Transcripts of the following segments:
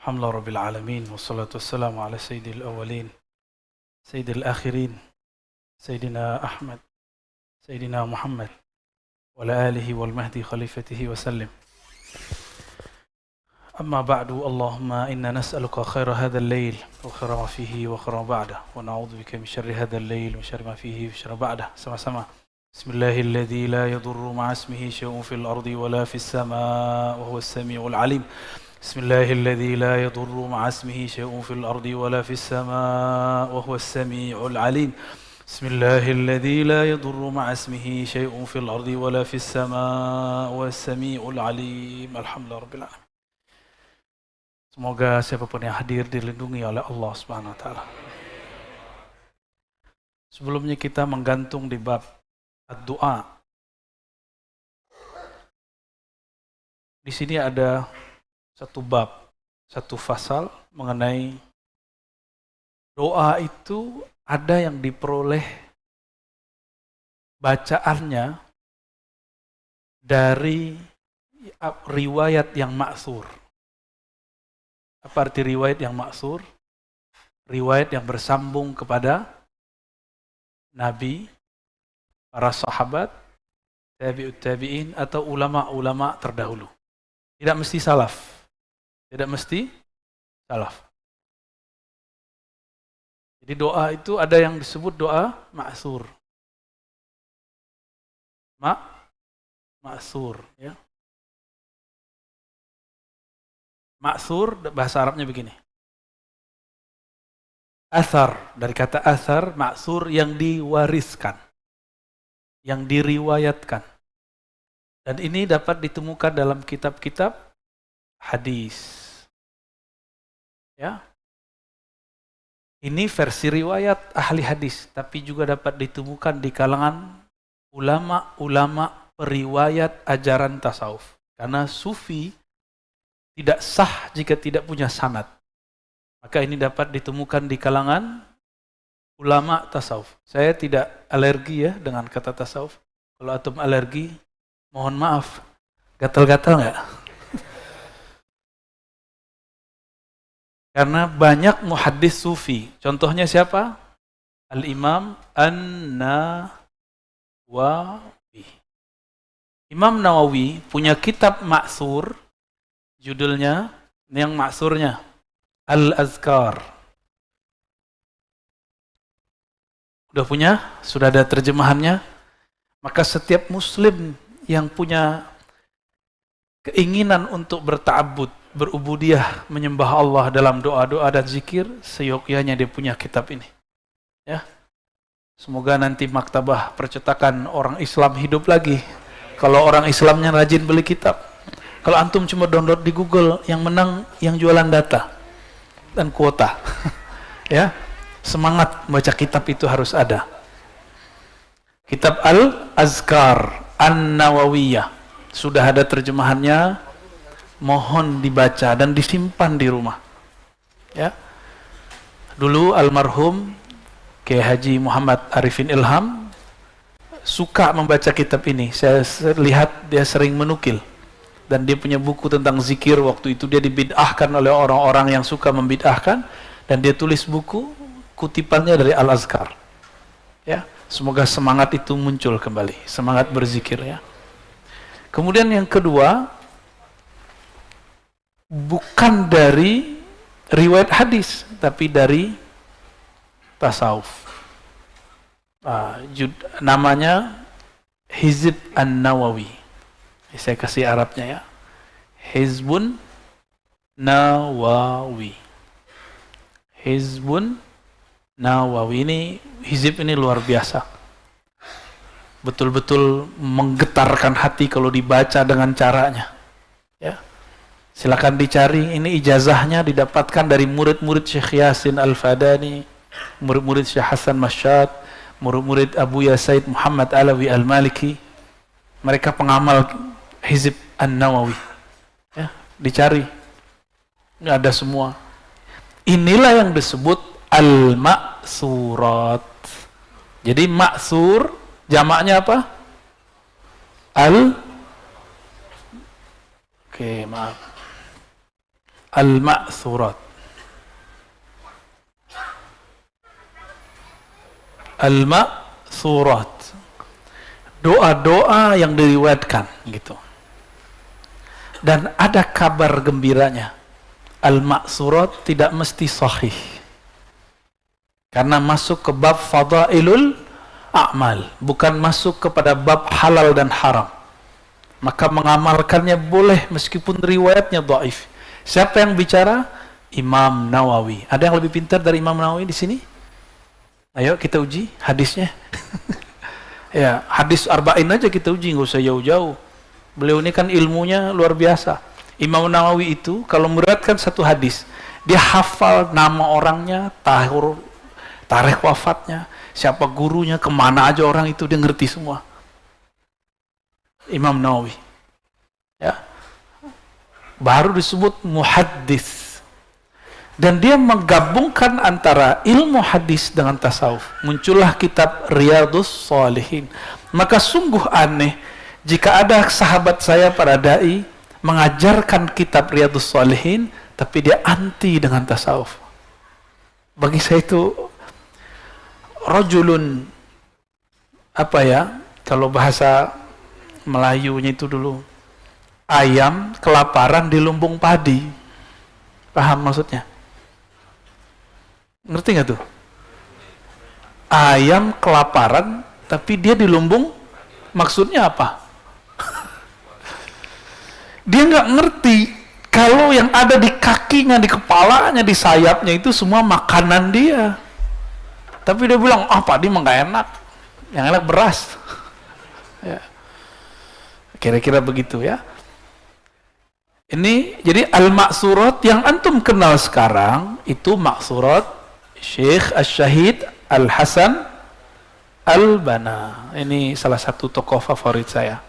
Alhamdulillah Rabbil Alamin. Wassalatu wassalamu ala sayyidil awwalin sayyidil akhirin Sayyidina Ahmad Sayyidina Muhammad wa ala alihi wal mahdi khalifatihi wa sallim. Amma ba'du, Allahumma inna nas'aluka khaira hadzal lail wa khaira ma fihi wa khaira ma ba'dah wa na'udzu bika min syarri hadzal lail wa syarri ma fihi wa syarri ma ba'dah. Sama-sama. Bismillahilladzi la yadurru ma'a ismihi syai'un fil ardi wa la fis samaa'i wa huwas samii'ul 'aliim. Bismillahilladzi la yadurru ma'a ismihi syai'un fil ardi wa la fis samaa'i wa huwas samii'ul 'aliim. Bismillahilladzi la yadurru ma'a ismihi syai'un fil ardi wa la fis samaa'i wa huwas samii'ul 'aliim. Alhamdulillah rabbil alamin. Semoga siapapun yang hadir dilindungi oleh Allah Subhanahu wa taala. Sebelumnya kita menggantung di bab ad-du'a. Di sini ada satu bab, satu fasal mengenai doa itu ada yang diperoleh bacaannya dari riwayat yang ma'tsur. Apa arti riwayat yang ma'tsur? Riwayat yang bersambung kepada Nabi, para sahabat, tabi'ut tabi'in atau ulama-ulama terdahulu. Tidak mesti salaf. Tidak mesti salaf. Jadi doa itu ada yang disebut doa ma'tsur. Ma'tsur, ya. Ma'tsur bahasa Arabnya begini. Athar, dari kata athar, ma'tsur yang diwariskan, yang diriwayatkan. Dan ini dapat ditemukan dalam kitab-kitab hadis. Ya. Ini versi riwayat ahli hadis, tapi juga dapat ditemukan di kalangan ulama-ulama periwayat ajaran tasawuf. Karena sufi tidak sah jika tidak punya sanad. Maka ini dapat ditemukan di kalangan ulama tasawuf. Saya tidak alergi ya dengan kata tasawuf. Kalau antum alergi, mohon maaf. Gatal-gatal nggak? Karena banyak muhaddis sufi. Contohnya siapa? Al-Imam An-Nawawi. Imam Nawawi punya kitab ma'tsur, judulnya, yang ma'tsurnya Al-Azkar. Udah punya? Sudah ada terjemahannya? Maka setiap muslim yang punya keinginan untuk berta'abbud, berubudiyah, menyembah Allah dalam doa-doa dan zikir, seyogyanya dia punya kitab ini. Ya. Semoga nanti maktabah percetakan orang Islam hidup lagi. Kalau orang Islamnya rajin beli kitab. Kalau antum cuma download di Google, yang menang yang jualan data dan kuota. Ya. Semangat baca kitab itu harus ada. Kitab Al-Azkar An-Nawawiyah. Sudah ada terjemahannya. Mohon dibaca dan disimpan di rumah. Ya. Dulu almarhum Kiai Haji Muhammad Arifin Ilham suka membaca kitab ini. Saya lihat dia sering menukil. Dan dia punya buku tentang zikir. Waktu itu dia dibid'ahkan oleh orang-orang yang suka membid'ahkan. Dan dia tulis buku, kutipannya dari Al-Azkar. Ya. Semoga semangat itu muncul kembali. Semangat berzikir, ya. Kemudian yang kedua, bukan dari riwayat hadis, tapi dari tasawuf. Namanya Hizb An-Nawawi. Saya kasih Arabnya ya. Hizbun Nawawi. Hizbun Nawawi. Ini hizib ini luar biasa. Betul-betul menggetarkan hati kalau dibaca dengan caranya. Ya. Silakan dicari, ini ijazahnya didapatkan dari murid-murid Syekh Yasin Al-Fadani, murid-murid Syekh Hasan Masyad, murid-murid Abu Yasaid Muhammad Alawi Al-Maliki. Mereka pengamal Hizb An-Nawawi. Ya, dicari. Ini ada semua. Inilah yang disebut Al-Ma'tsurat. Jadi ma'tsur jamaknya apa? Oke, maaf. al-ma'thurat. Al-ma'thurat, doa-doa yang diriwayatkan gitu. Dan ada kabar gembiranya, al-ma'thurat tidak mesti sahih, karena masuk ke bab fadailul a'mal, bukan masuk kepada bab halal dan haram. Maka mengamalkannya boleh meskipun riwayatnya dhaif. Siapa yang bicara? Imam Nawawi. Ada yang lebih pintar dari Imam Nawawi di sini? Ayo kita uji hadisnya. Ya, hadis arba'in aja kita uji, nggak usah jauh-jauh. Beliau ini kan ilmunya luar biasa. Imam Nawawi itu kalau meriwayatkan satu hadis, dia hafal nama orangnya, tarikh wafatnya, siapa gurunya, kemana aja orang itu, dia ngerti semua. Imam Nawawi, ya, baru disebut muhaddits. Dan dia menggabungkan antara ilmu hadis dengan tasawuf. Muncullah kitab Riyadhus Shalihin. Maka sungguh aneh jika ada sahabat saya para dai mengajarkan kitab Riyadhus Shalihin tapi dia anti dengan tasawuf. Bagi saya itu rajulun, apa ya, kalau bahasa Melayunya itu dulu, ayam kelaparan di lumbung padi. Paham maksudnya? Ngerti nggak tuh? Ayam kelaparan tapi dia di lumbung, maksudnya apa? Dia nggak ngerti kalau yang ada di kakinya, di kepalanya, di sayapnya itu semua makanan dia. Tapi dia bilang, padi mah nggak enak, yang enak beras. Ya. Kira-kira begitu ya. Ini jadi al-ma'thurat yang antum kenal sekarang itu ma'thurat Syekh Asy-Syahid Al-Hasan Al-Banna. Ini salah satu tokoh favorit saya.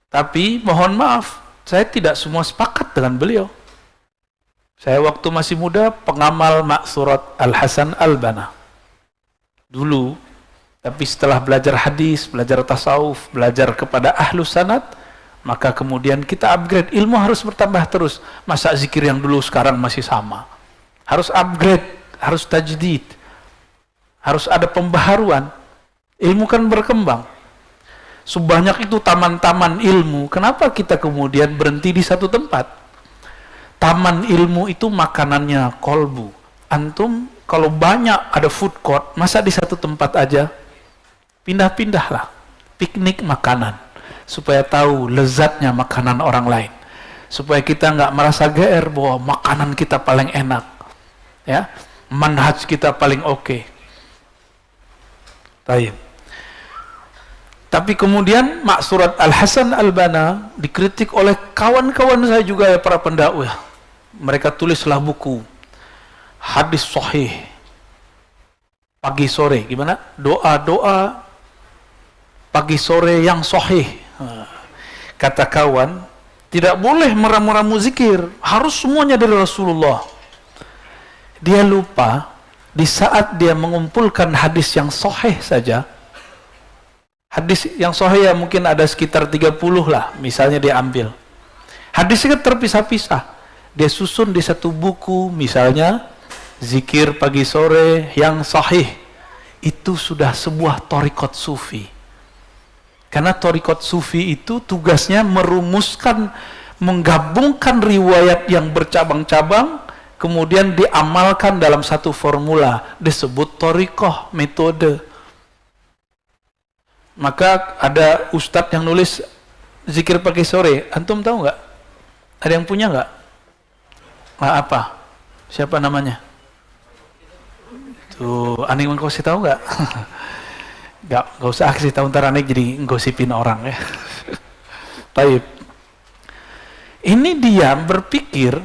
Tapi mohon maaf, saya tidak semua sepakat dengan beliau. Saya waktu masih muda pengamal ma'thurat Al-Hasan Al-Banna dulu. Tapi setelah belajar hadis, belajar tasawuf, belajar kepada ahlu sanad, maka kemudian kita upgrade. Ilmu harus bertambah terus. Masa zikir yang dulu sekarang masih sama? Harus upgrade, harus tajdid, harus ada pembaharuan. Ilmu kan berkembang. Sebanyak itu taman-taman ilmu, kenapa kita kemudian berhenti di satu tempat? Taman ilmu itu makanannya kolbu. Antum kalau banyak ada food court, masa di satu tempat aja? Pindah-pindahlah, piknik makanan, supaya tahu lezatnya makanan orang lain, supaya kita nggak merasa GR bahwa makanan kita paling enak, ya, manhaj kita paling oke. Baik. Tapi kemudian ma'thurat Al-Hasan Al-Banna dikritik oleh kawan-kawan saya juga, ya, para pendakwah. Mereka tulislah buku hadis sahih pagi sore, gimana? Doa-doa pagi sore yang sahih. Kata kawan, tidak boleh meramu-ramu zikir, harus semuanya dari Rasulullah. Dia lupa di saat dia mengumpulkan hadis yang sahih saja. Hadis yang sahih ya mungkin ada sekitar 30 lah, misalnya dia ambil. Hadisnya terpisah-pisah. Dia susun di satu buku, misalnya zikir pagi sore yang sahih. Itu sudah sebuah thariqat sufi. Karena thariqat sufi itu tugasnya merumuskan, menggabungkan riwayat yang bercabang-cabang, kemudian diamalkan dalam satu formula, disebut thariqah, metode. Maka ada ustadz yang nulis zikir pagi sore, antum tahu nggak? Ada yang punya nggak? Apa? Siapa namanya? Tuh, aneh engkau sih tahu nggak? Nggak usah kasih tahu, ntar aneh jadi ngosipin orang ya. Baik. Ini dia berpikir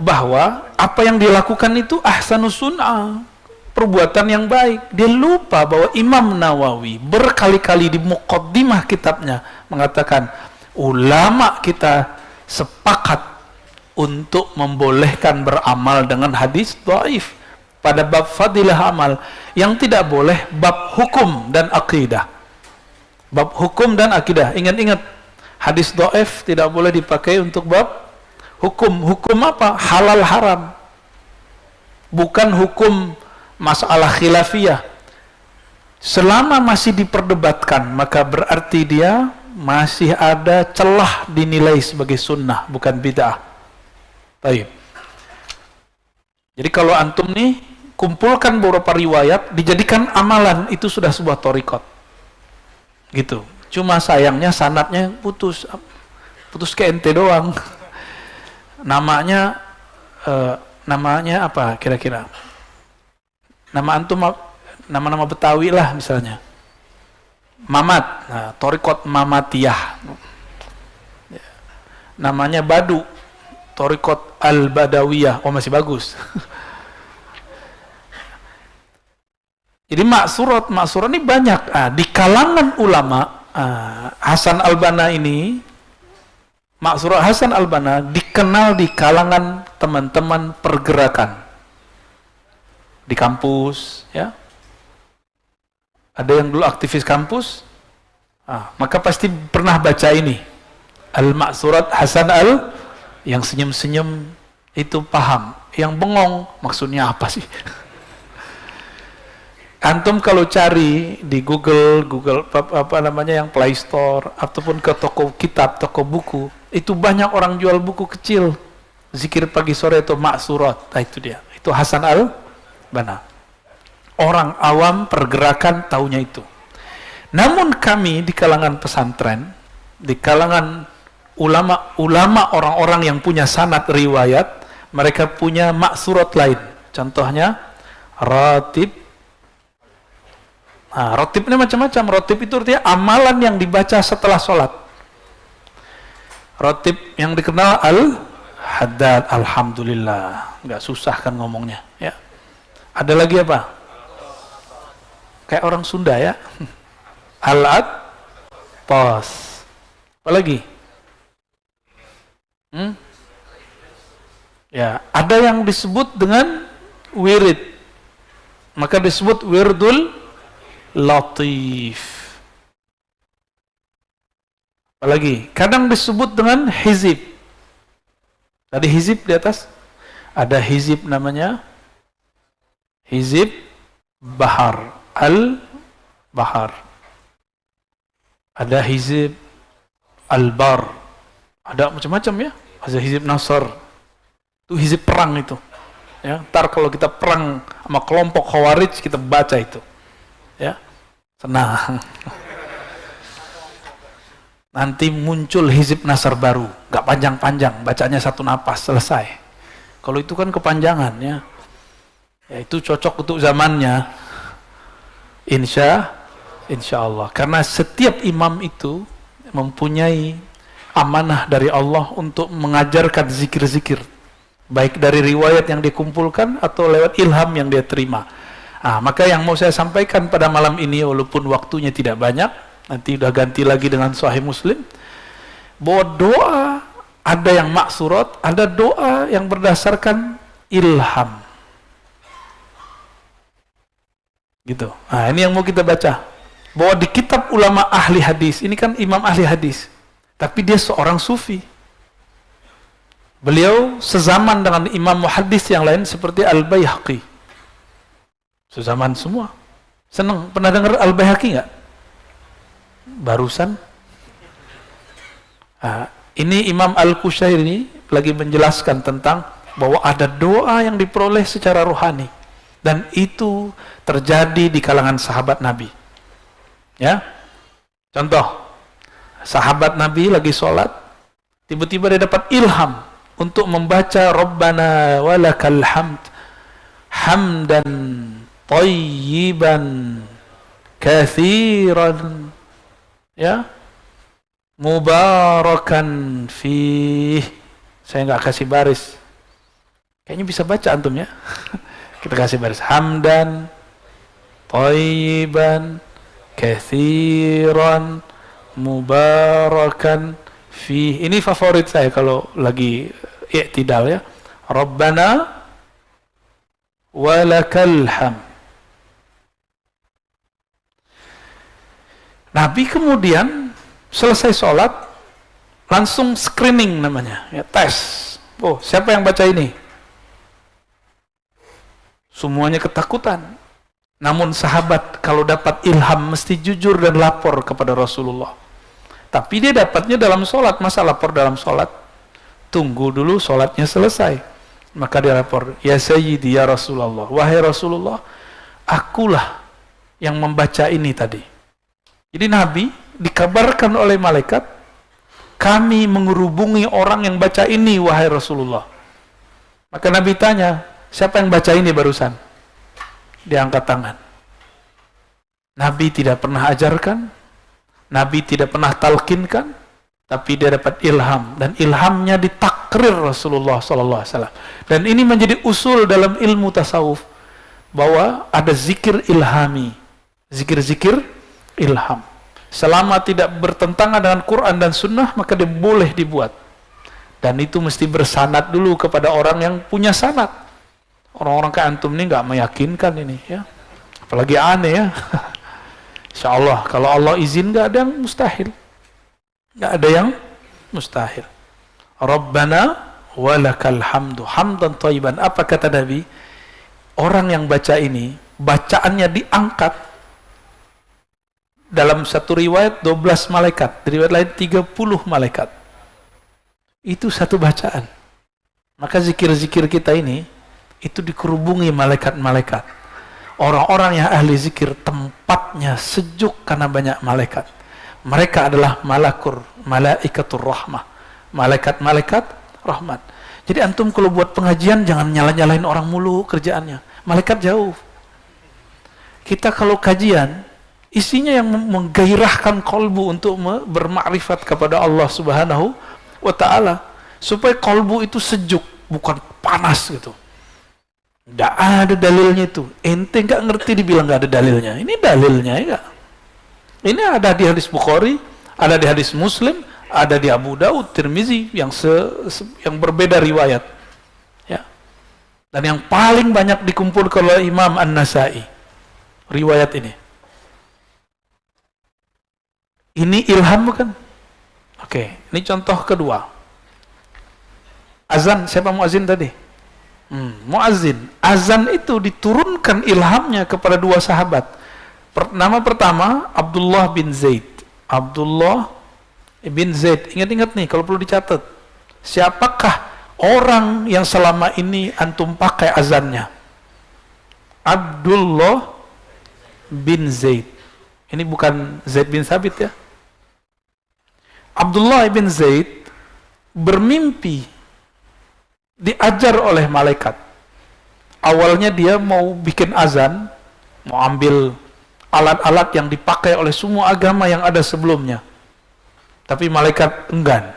bahwa apa yang dilakukan itu ahsanus sunnah, perbuatan yang baik. Dia lupa bahwa Imam Nawawi berkali-kali di muqaddimah kitabnya mengatakan ulama kita sepakat untuk membolehkan beramal dengan hadis dhaif pada bab fadilah amal. Yang tidak boleh bab hukum dan akidah. Bab hukum dan akidah, ingat-ingat, hadis dhaif tidak boleh dipakai untuk bab Hukum apa? Halal haram. Bukan hukum masalah khilafiyah. Selama masih diperdebatkan, maka berarti dia masih ada celah dinilai sebagai sunnah, bukan bid'ah. Baik. Jadi kalau antum nih kumpulkan beberapa riwayat, dijadikan amalan, itu sudah sebuah thariqat. Gitu. Cuma sayangnya sanadnya putus ke ente doang. Namanya apa kira-kira? Nama antum, nama-nama Betawi lah misalnya. Mamat, nah, thariqat Mamatiyah. Namanya Badu, thariqat Al-Badawiyah. Oh, masih bagus. Jadi maksurat ini banyak. Di kalangan ulama, Hasan Al-Banna ini, maksurat Hasan Al-Banna dikenal di kalangan teman-teman pergerakan di kampus, ya. Ada yang dulu aktivis kampus, maka pasti pernah baca ini, Al-Maksurat Hasan yang senyum-senyum itu paham, yang bengong maksudnya apa sih? Antum kalau cari di Google apa namanya yang Play Store ataupun ke toko kitab, toko buku, itu banyak orang jual buku kecil. Zikir pagi sore itu maksurat. Nah, itu dia. Itu Hasan Al-Banna. Orang awam pergerakan taunya itu. Namun kami di kalangan pesantren, di kalangan ulama orang-orang yang punya sanad riwayat, mereka punya maksurat lain. Contohnya ratib. Rotib ini macam-macam. Rotib itu artinya amalan yang dibaca setelah sholat. Rotib yang dikenal Al-Haddad, alhamdulillah. Nggak susah kan ngomongnya, ya. Ada lagi apa? Kayak orang Sunda, ya. Al-Attas. Apa lagi? Ya, ada yang disebut dengan wirid. Maka disebut wirdul latif. Apalagi kadang disebut dengan hizib. Tadi hizib di atas, ada hizib namanya hizib bahar, al-bahar. Ada hizib al-bar. Ada macam-macam, ya. Ada hizib nasr. Itu hizib perang itu. Ya, ntar kalau kita perang sama kelompok Khawarij, kita baca itu. Ya, tenang. Nanti muncul hizib nasr baru, nggak panjang-panjang, bacanya satu napas selesai. Kalau itu kan kepanjangan, ya. Ya itu cocok untuk zamannya. Insya Allah. Karena setiap imam itu mempunyai amanah dari Allah untuk mengajarkan zikir-zikir, baik dari riwayat yang dikumpulkan atau lewat ilham yang dia terima. Maka yang mau saya sampaikan pada malam ini, walaupun waktunya tidak banyak, nanti udah ganti lagi dengan Sahih Muslim, bahwa doa ada yang maksurat, ada doa yang berdasarkan ilham. Gitu. Ini yang mau kita baca. Bahwa di kitab ulama ahli hadis, ini kan imam ahli hadis, tapi dia seorang sufi. Beliau sezaman dengan imam muhaddis yang lain seperti Al-Baihaqi. Sezaman semua. Senang. Pernah dengar Al-Baihaqi nggak? Barusan. Ini Imam Al-Qushairi lagi menjelaskan tentang bahwa ada doa yang diperoleh secara rohani. Dan itu terjadi di kalangan sahabat Nabi. Ya. Contoh. Sahabat Nabi lagi sholat. Tiba-tiba dia dapat ilham untuk membaca Rabbana walakal hamd. Hamdan tayyiban kathiran, ya, mubarakan fih. Saya nggak kasih baris, kayaknya bisa baca antum, ya. Kita kasih baris hamdan tayyiban kathiran mubarakan fih. Ini favorit saya kalau lagi i'tidal, ya. Rabbana walakal hamd. Nabi kemudian selesai sholat langsung screening namanya, ya, tes. Oh, siapa yang baca ini? Semuanya ketakutan. Namun sahabat kalau dapat ilham mesti jujur dan lapor kepada Rasulullah. Tapi dia dapatnya dalam sholat. Masa lapor dalam sholat? Tunggu dulu sholatnya selesai. Maka dia lapor, ya Sayyidi ya Rasulullah, wahai Rasulullah, akulah yang membaca ini tadi. Jadi Nabi dikabarkan oleh malaikat, kami menghubungi orang yang baca ini, wahai Rasulullah. Maka Nabi tanya, siapa yang baca ini barusan? Dia angkat tangan. Nabi tidak pernah ajarkan, Nabi tidak pernah talkinkan, tapi dia dapat ilham, dan ilhamnya ditakrir Rasulullah SAW. Dan ini menjadi usul dalam ilmu tasawuf, bahwa ada zikir ilhami, zikir-zikir ilham. Selama tidak bertentangan dengan Quran dan Sunnah, maka dia boleh dibuat. Dan itu mesti bersanad dulu kepada orang yang punya sanad. Orang-orang kayak antum ini nggak meyakinkan ini, ya. Apalagi aneh, ya. Insya Allah, kalau Allah izin nggak ada yang mustahil. Nggak ada yang mustahil. Rabbana walakal hamdu hamdan thayyiban. Apa kata Nabi? Orang yang baca ini, bacaannya diangkat. Dalam satu riwayat 12 malaikat, di riwayat lain 30 malaikat. Itu satu bacaan. Maka zikir-zikir kita ini, itu dikerubungi malaikat-malaikat. Orang-orang yang ahli zikir, tempatnya sejuk karena banyak malaikat. Mereka adalah malaikatur rahmah, malaikat-malaikat rahmat. Jadi antum kalau buat pengajian jangan nyala-nyalain orang mulu kerjaannya. Malaikat jauh. Kita kalau kajian, isinya yang menggairahkan kolbu untuk bermakrifat kepada Allah Subhanahu wa ta'ala, supaya kolbu itu sejuk, bukan panas gitu. Nggak ada dalilnya itu. Ente nggak ngerti dibilang nggak ada dalilnya. Ini dalilnya, ya nggak? Ini ada di hadis Bukhari, ada di hadis Muslim, ada di Abu Daud, Tirmizi, yang berbeda riwayat. Ya. Dan yang paling banyak dikumpulkan oleh Imam An-Nasai, riwayat ini. Ini ilham bukan? Oke, ini contoh kedua. Azan, siapa muazin tadi? Muazin. Azan itu diturunkan ilhamnya kepada dua sahabat. Nama pertama Abdullah bin Zaid. Abdullah bin Zaid. Ingat-ingat nih kalau perlu dicatat. Siapakah orang yang selama ini antum pakai azannya? Abdullah bin Zaid. Ini bukan Zaid bin Sabit, ya. Abdullah bin Zaid bermimpi diajar oleh malaikat. Awalnya dia mau bikin azan, mau ambil alat-alat yang dipakai oleh semua agama yang ada sebelumnya. Tapi malaikat enggan.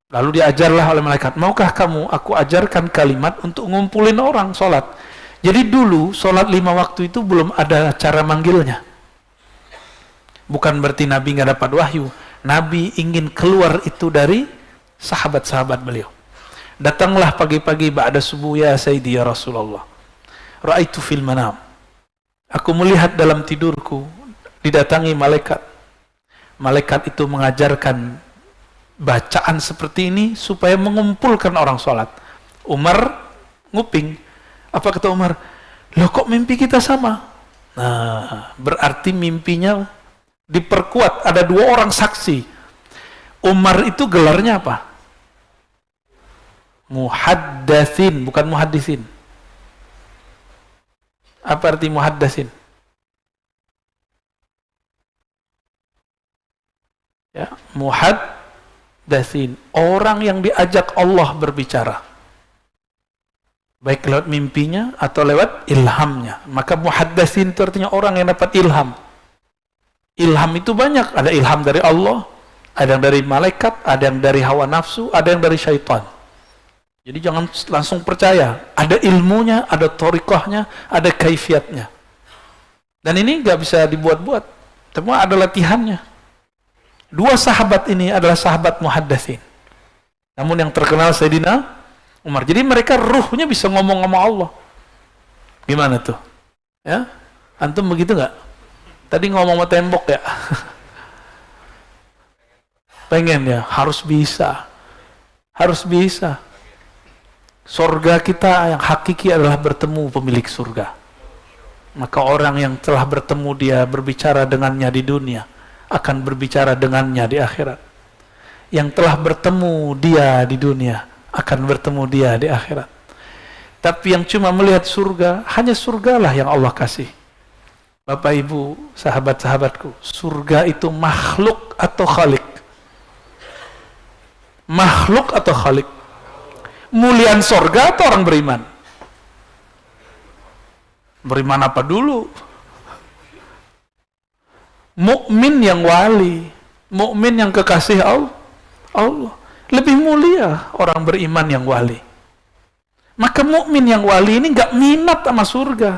Lalu diajarlah oleh malaikat, maukah kamu aku ajarkan kalimat untuk ngumpulin orang sholat? Jadi dulu sholat 5 waktu itu belum ada cara manggilnya. Bukan berarti Nabi nggak dapat wahyu. Nabi ingin keluar itu dari sahabat-sahabat beliau. Datanglah pagi-pagi ba'da subuh, ya Sayyidi ya Rasulullah. Ra'aitu fil manam. Aku melihat dalam tidurku didatangi malaikat. Malaikat itu mengajarkan bacaan seperti ini supaya mengumpulkan orang sholat. Umar nguping. Apa kata Umar? Loh kok mimpi kita sama? Nah, berarti mimpinya diperkuat. Ada 2 orang saksi. Umar itu gelarnya apa? Muhaddatsin, bukan muhaddisin. Apa arti muhaddatsin? Ya, muhaddatsin, orang yang diajak Allah berbicara. Baik lewat mimpinya atau lewat ilhamnya. Maka muhaddatsin itu artinya orang yang dapat ilham. Ilham itu banyak, ada ilham dari Allah, ada yang dari malaikat, ada yang dari hawa nafsu, ada yang dari syaitan. Jadi jangan langsung percaya, ada ilmunya, ada thariqahnya, ada kaifiatnya. Dan ini nggak bisa dibuat-buat, semua ada latihannya. 2 sahabat ini adalah sahabat muhaddatsin. Namun yang terkenal Sayyidina Umar. Jadi mereka ruhnya bisa ngomong sama Allah. Gimana tuh? Ya, antum begitu nggak? Tadi ngomong sama tembok ya. Pengen ya, harus bisa. Harus bisa. Surga kita yang hakiki adalah bertemu pemilik surga. Maka orang yang telah bertemu dia, berbicara dengannya di dunia, akan berbicara dengannya di akhirat. Yang telah bertemu dia di dunia, akan bertemu dia di akhirat. Tapi yang cuma melihat surga, hanya surgalah yang Allah kasih. Bapak Ibu, sahabat-sahabatku, surga itu makhluk atau khalik? Makhluk atau khalik? Mulian surga atau orang beriman? Beriman apa dulu? Mukmin yang wali, mukmin yang kekasih Allah. Lebih mulia orang beriman yang wali. Maka mukmin yang wali ini nggak minat sama surga.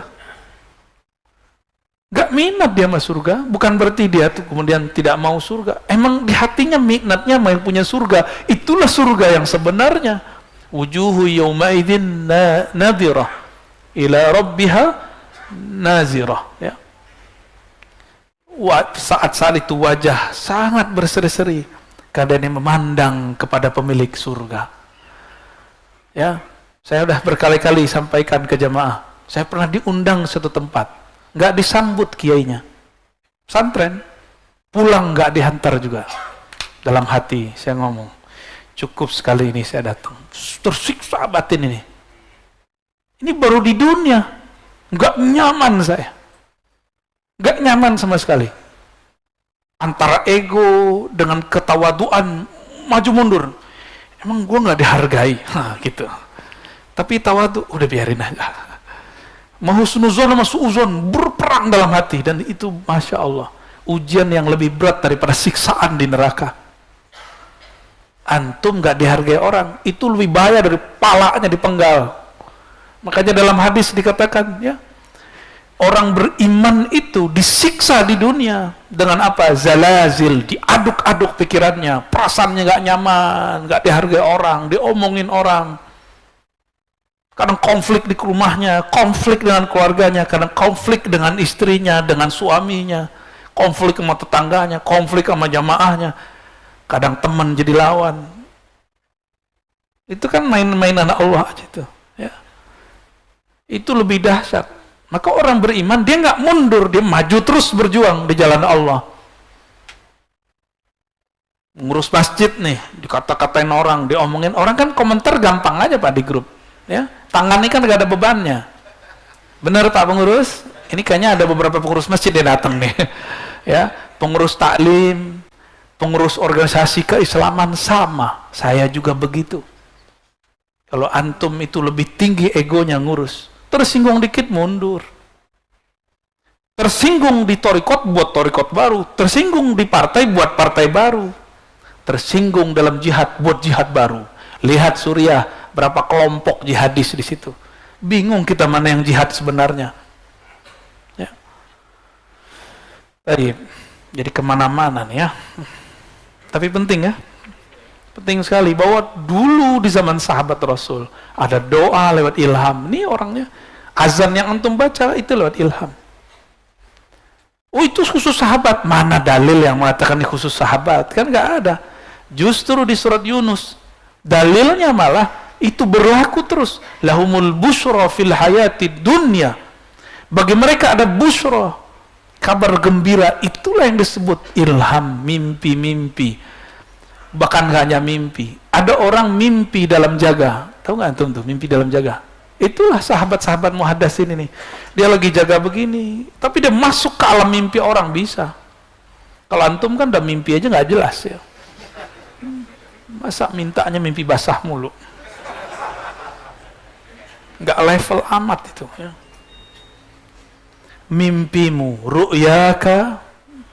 Gak minat dia sama surga, bukan berarti dia tuh kemudian tidak mau surga. Emang di hatinya minatnya yang punya surga. Itulah surga yang sebenarnya. Wujuhu yawma'idhin nadhirah ila rabbiha nazirah, ya. Saat-saat itu wajah sangat berseri-seri karena dia memandang kepada pemilik surga. Ya, saya sudah berkali-kali sampaikan ke jamaah. Saya pernah diundang satu tempat, nggak disambut kiainya, pesantren, pulang nggak dihantar juga. Dalam hati saya ngomong, cukup sekali ini saya datang, tersiksa batin ini. Ini baru di dunia, nggak nyaman saya, nggak nyaman sama sekali. Antara ego dengan ketawaduan maju mundur. Emang gue nggak dihargai, gitu. Tapi tawadu udah biarin aja. Mau husnuzon sama suuzon berperang dalam hati, dan itu masya Allah ujian yang lebih berat daripada siksaan di neraka. Antum nggak dihargai orang, itu lebih bahaya dari palanya dipenggal. Makanya dalam hadis dikatakan, ya, orang beriman itu disiksa di dunia dengan apa? Zalazil, diaduk-aduk pikirannya, perasaannya nggak nyaman, nggak dihargai orang, diomongin orang. Kadang konflik di rumahnya, konflik dengan keluarganya, kadang konflik dengan istrinya, dengan suaminya, konflik sama tetangganya, konflik sama jamaahnya, kadang teman jadi lawan. Itu kan main-mainan Allah aja itu, ya. Itu lebih dahsyat. Maka orang beriman dia nggak mundur, dia maju terus berjuang di jalan Allah. Ngurus masjid nih, dikata-katain orang, diomongin orang, kan komentar gampang aja Pak di grup, ya. Tangan ini kan gak ada bebannya. Benar Pak pengurus? Ini kayaknya ada beberapa pengurus masjid yang datang nih. Ya, pengurus taklim, pengurus organisasi keislaman sama. Saya juga begitu. Kalau antum itu lebih tinggi egonya ngurus, tersinggung dikit mundur. Tersinggung di torikot buat torikot baru, tersinggung di partai buat partai baru, tersinggung dalam jihad buat jihad baru. Lihat Suriah, berapa kelompok jihadis di situ. Bingung kita mana yang jihad sebenarnya. Ya. Jadi kemana-mana nih ya. Tapi penting ya. Penting sekali bahwa dulu di zaman sahabat Rasul ada doa lewat ilham. Ini orangnya azan yang antum baca itu lewat ilham. Oh itu khusus sahabat. Mana dalil yang mengatakan ini khusus sahabat? Kan nggak ada. Justru di surat Yunus dalilnya malah itu berlaku terus. Lahumul busyra fil hayati dunya. Bagi mereka ada busyra, kabar gembira. Itulah yang disebut ilham, mimpi-mimpi. Bahkan gak hanya mimpi, ada orang mimpi dalam jaga. Tahu nggak antum tuh mimpi dalam jaga? Itulah sahabat-sahabat muhaddatsin ini. Dia lagi jaga begini, tapi dia masuk ke alam mimpi orang bisa. Kalau antum kan udah mimpi aja nggak jelas ya. Masa mintanya mimpi basah mulu? Nggak level amat itu ya. Mimpimu ru'yaka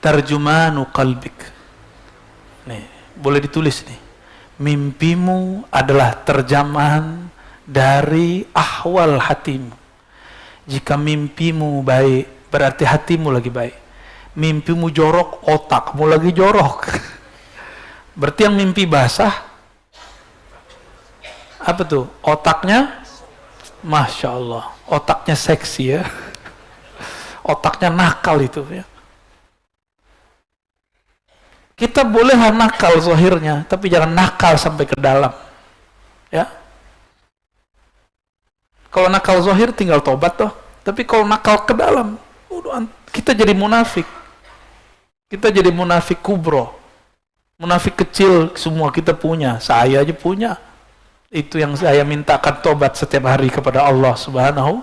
tarjumanu qalbik. Nih, boleh ditulis nih. Mimpimu adalah terjemahan dari ahwal hatimu. Jika mimpimu baik, berarti hatimu lagi baik. Mimpimu jorok, otakmu lagi jorok. Berarti yang mimpi basah apa tuh? Otaknya Masya Allah, otaknya seksi ya. Otaknya nakal itu ya. Kita boleh nakal zahirnya, tapi jangan nakal sampai ke dalam. Ya. Kalau nakal zahir tinggal tobat toh. Tapi kalau nakal ke dalam, kita jadi munafik. Kita jadi munafik kubro. Munafik kecil semua kita punya. Saya aja punya. Itu yang saya mintakan tobat setiap hari kepada Allah Subhanahu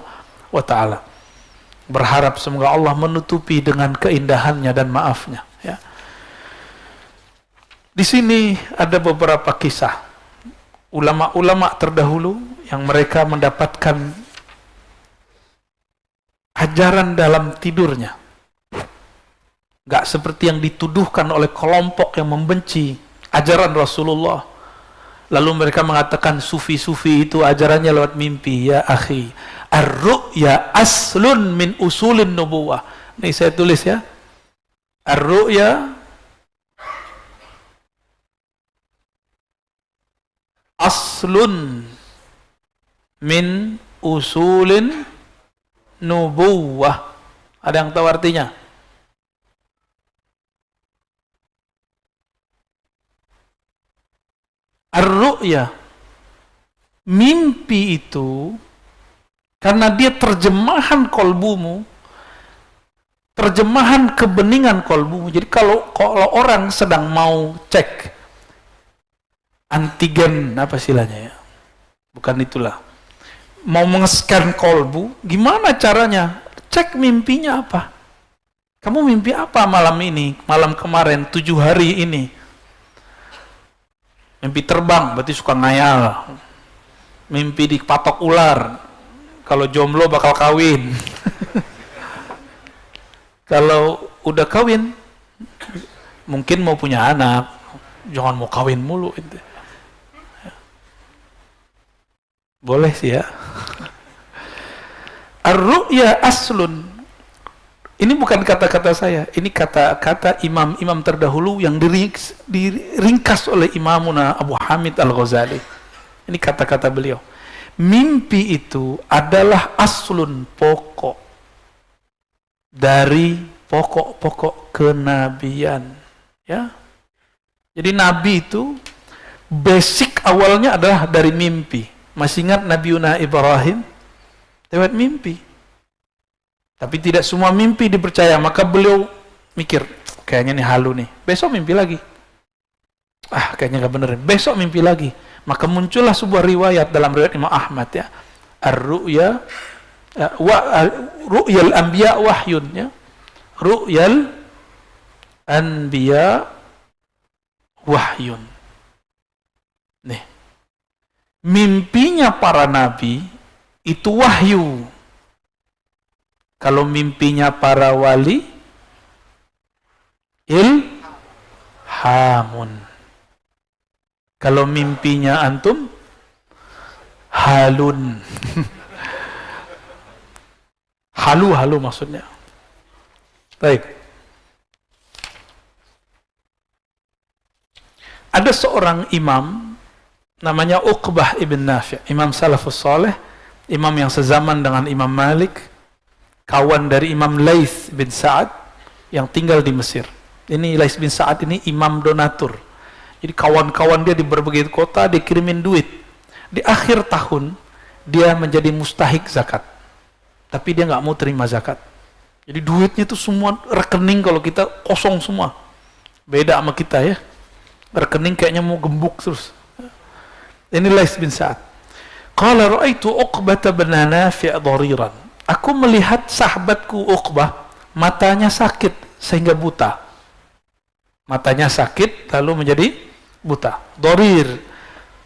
wa ta'ala. Berharap semoga Allah menutupi dengan keindahannya dan maafnya. Ya. Di sini ada beberapa kisah ulama-ulama terdahulu yang mereka mendapatkan ajaran dalam tidurnya. Gak seperti yang dituduhkan oleh kelompok yang membenci ajaran Rasulullah. Lalu mereka mengatakan sufi-sufi itu ajarannya lewat mimpi. Ya akhi, ar-ru'ya aslun min usulin nubuwah. Ini saya tulis ya. Ar-ru'ya aslun min usulin nubuwah. Ada yang tahu artinya? Ar-ru'ya, mimpi itu karena dia terjemahan kolbumu, terjemahan kebeningan kolbumu. Jadi kalau orang sedang mau cek antigen, apa istilahnya ya, bukan itulah, mau mengeskan kolbu, gimana caranya? Cek mimpinya apa. Kamu mimpi apa malam ini, malam kemarin, 7 hari ini? Mimpi terbang, berarti suka ngayal. Mimpi dipatok ular, kalau jomblo bakal kawin. Kalau udah kawin, mungkin mau punya anak. Jangan mau kawin mulu. Boleh sih ya. Ar-ru'ya aslun. Ini bukan kata-kata saya, ini kata-kata imam-imam terdahulu yang diringkas oleh Imamuna Abu Hamid Al-Ghazali. Ini kata-kata beliau. Mimpi itu adalah aslun, pokok dari pokok-pokok kenabian. Ya. Jadi nabi itu basic awalnya adalah dari mimpi. Masih ingat Nabi Ibrahim lewat mimpi. Tapi tidak semua mimpi dipercaya, maka beliau mikir, kayaknya ini halu nih. Besok mimpi lagi. Kayaknya nggak bener. Besok mimpi lagi. Maka muncullah sebuah riwayat dalam riwayat Imam Ahmad ya. Ar-ru'ya ru'yal anbiya wahyun ya. Ru'yal anbiya wahyun. Nih. Mimpinya para nabi itu wahyu. Kalau mimpinya para wali, ilhamun. Kalau mimpinya antum, halun. Halu maksudnya. Baik. Ada seorang imam, namanya Uqbah ibn Nafi', imam salafus saleh, imam yang sezaman dengan Imam Malik, kawan dari Imam Laits bin Sa'ad yang tinggal di Mesir. Ini Laits bin Sa'ad ini imam donatur. Jadi kawan-kawan dia di berbagai kota dikirimin duit. Di akhir tahun dia menjadi mustahik zakat. Tapi dia nggak mau terima zakat. Jadi duitnya itu semua rekening, kalau kita kosong semua. Beda sama kita ya. Rekening kayaknya mau gembuk terus. Ini Laits bin Sa'ad. Qala ra'aitu Uqbah bin Nafi' dhariran. Aku melihat sahabatku Uqbah, matanya sakit sehingga buta. Matanya sakit lalu menjadi buta. Dharir.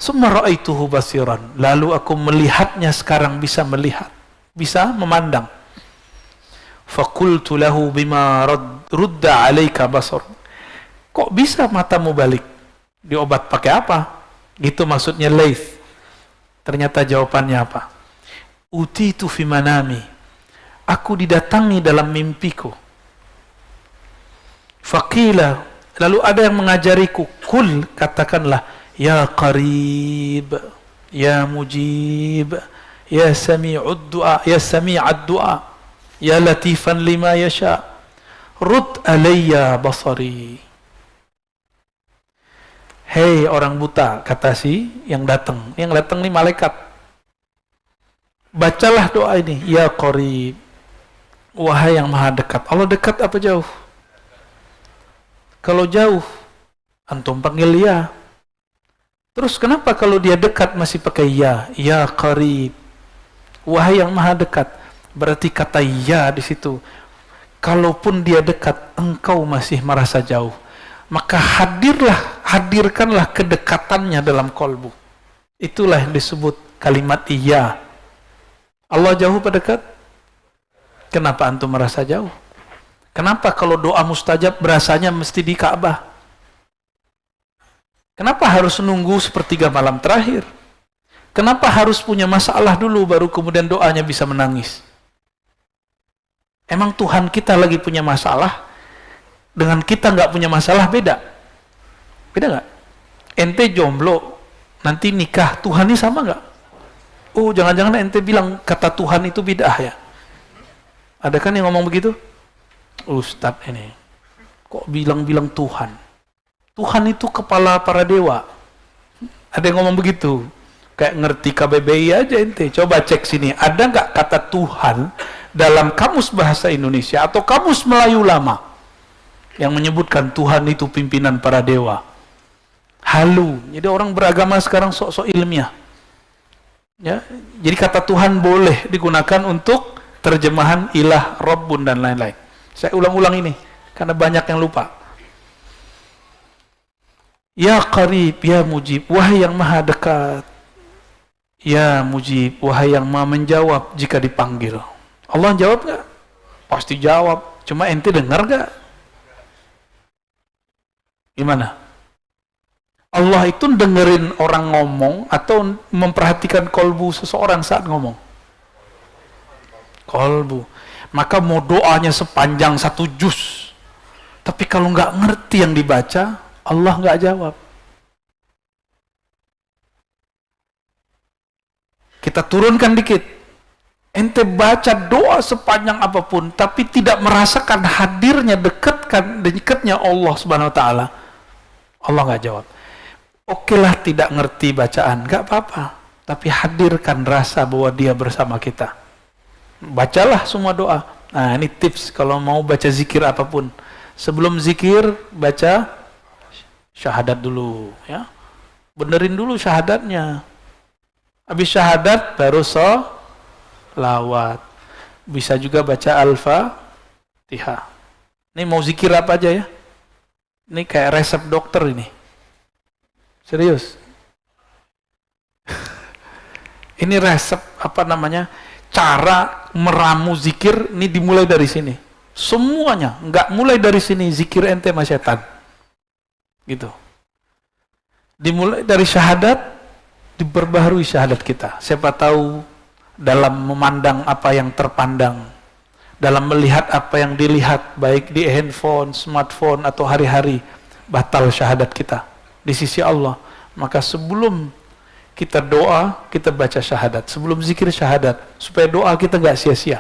Summa ra'aituhu basiran. Lalu aku melihatnya sekarang bisa melihat, bisa memandang. Faqultu lahu bima rudda 'alaika basar. Kok bisa matamu balik? Diobat pakai apa? Gitu maksudnya Laits. Ternyata jawabannya apa? Utitu fi manami. Aku didatangi dalam mimpiku. Faqila, lalu ada yang mengajariku, kul, katakanlah, ya qarib, ya mujib, ya sami'ud du'a, ya sami'ad du'a, ya latifan lima yasha, rud alayya basari. Hei orang buta, kata si yang datang. Yang datang nih malaikat. Bacalah doa ini. Ya Qarib, wahai yang maha dekat. Allah dekat apa jauh? Kalau jauh, antum panggil ya. Terus kenapa kalau dia dekat masih pakai ya? Ya Qarib, wahai yang maha dekat. Berarti kata ya di situ. Kalaupun dia dekat, engkau masih merasa jauh. Maka hadirkanlah kedekatannya dalam kolbu. Itulah yang disebut kalimat iya. Allah jauh apa dekat? Kenapa antum merasa jauh? Kenapa kalau doa mustajab berasanya mesti di Ka'bah? Kenapa harus nunggu sepertiga malam terakhir? Kenapa harus punya masalah dulu baru kemudian doanya bisa menangis? Emang Tuhan kita lagi punya masalah? Dengan kita nggak punya masalah beda? Beda nggak? Ente jomblo, nanti nikah, Tuhan ini sama nggak? Oh, jangan-jangan ente bilang kata Tuhan itu bid'ah ya? Ada kan yang ngomong begitu? Ustadz ini, kok bilang-bilang Tuhan? Tuhan itu kepala para dewa. Ada yang ngomong begitu? Kayak ngerti KBBI aja ente. Coba cek sini, ada nggak kata Tuhan dalam kamus bahasa Indonesia atau kamus Melayu lama yang menyebutkan Tuhan itu pimpinan para dewa? Halu. Jadi orang beragama sekarang sok-sok ilmiah. Ya, jadi kata Tuhan boleh digunakan untuk terjemahan ilah, Rabbun dan lain-lain. Saya ulang-ulang ini karena banyak yang lupa. Ya Qarib, ya Mujib, wahai yang maha dekat. Ya Mujib, wahai yang maha menjawab jika dipanggil. Allah jawab nggak? Pasti jawab. Cuma ente dengar nggak? Gimana? Allah itu dengerin orang ngomong atau memperhatikan kolbu seseorang saat ngomong? Kolbu. Maka mau doanya sepanjang 1 juz, tapi kalau nggak ngerti yang dibaca, Allah nggak jawab. Kita turunkan dikit. Ente baca doa sepanjang apapun, tapi tidak merasakan hadirnya dekatnya Allah Subhanahu Wa Taala, Allah nggak jawab. Okelah tidak ngerti bacaan, nggak apa-apa, tapi hadirkan rasa bahwa Dia bersama kita. Bacalah semua doa. Nah, ini tips kalau mau baca zikir apapun. Sebelum zikir, baca syahadat dulu, ya. Benerin dulu syahadatnya. Habis syahadat baru sholawat. Bisa juga baca Al-Fatihah. Ini mau zikir apa aja ya? Ini kayak resep dokter ini. Serius. Ini resep apa namanya? Cara meramu zikir ini dimulai dari sini. Semuanya, nggak mulai dari sini zikir ente sama setan. Gitu. Dimulai dari syahadat, diperbaharui syahadat kita. Siapa tahu dalam memandang apa yang terpandang, dalam melihat apa yang dilihat, baik di handphone, smartphone atau hari-hari, batal syahadat kita di sisi Allah. Maka sebelum kita doa, kita baca syahadat. Sebelum zikir syahadat, supaya doa kita nggak sia-sia.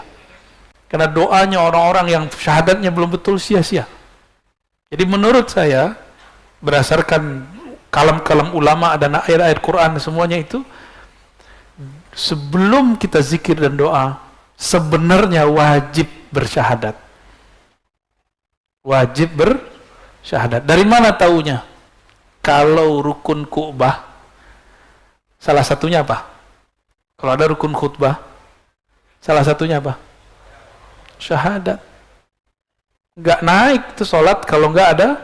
Karena doanya orang-orang yang syahadatnya belum betul sia-sia. Jadi menurut saya, berdasarkan kalam-kalam ulama dan ayat-ayat Quran semuanya itu, sebelum kita zikir dan doa, sebenarnya wajib bersyahadat. Wajib bersyahadat. Dari mana taunya? Kalau rukun Ku'bah, salah satunya apa? Kalau ada rukun khutbah, salah satunya apa? Syahadat. Nggak naik itu sholat kalau nggak ada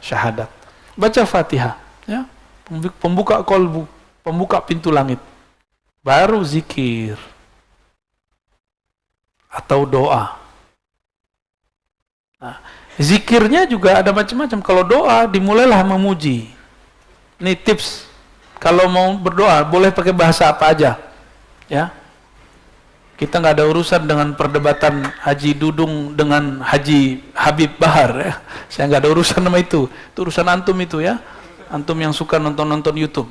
syahadat. Baca Fatihah, ya, pembuka kolbu, pembuka pintu langit. Baru zikir atau doa. Nah, zikirnya juga ada macam-macam. Kalau doa dimulailah memuji. Ini tips. Kalau mau berdoa boleh pakai bahasa apa aja, ya. Kita nggak ada urusan dengan perdebatan Haji Dudung dengan Haji Habib Bahar, ya. Saya nggak ada urusan sama itu. Itu urusan antum itu, ya. Antum yang suka nonton YouTube.